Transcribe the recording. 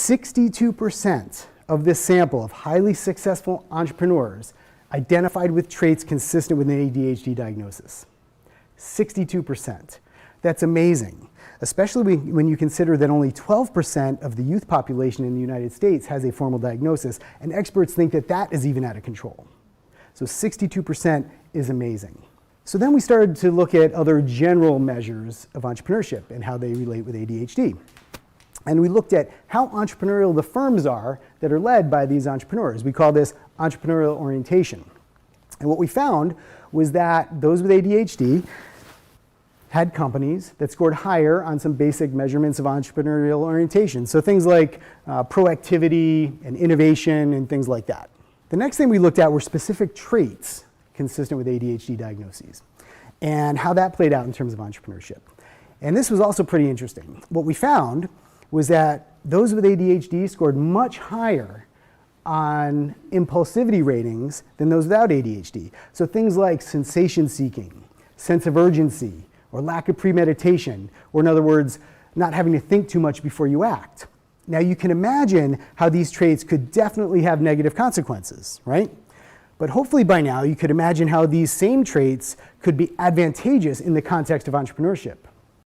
62% of this sample of highly successful entrepreneurs identified with traits consistent with an ADHD diagnosis. 62%. That's amazing, especially when you consider that only 12% of the youth population in the United States has a formal diagnosis, and experts think that that is even out of control. So 62% is amazing. So then we started to look at other general measures of entrepreneurship and how they relate with ADHD. And we looked at how entrepreneurial the firms are that are led by these entrepreneurs. We call this entrepreneurial orientation. And what we found was that those with ADHD had companies that scored higher on some basic measurements of entrepreneurial orientation. So things like proactivity and innovation and things like that. The next thing we looked at were specific traits consistent with ADHD diagnoses and how that played out in terms of entrepreneurship. And this was also pretty interesting. What we found was that those with ADHD scored much higher on impulsivity ratings than those without ADHD. So things like sensation seeking, sense of urgency, or lack of premeditation, or in other words, not having to think too much before you act. Now you can imagine how these traits could definitely have negative consequences, right? But hopefully by now you could imagine how these same traits could be advantageous in the context of entrepreneurship.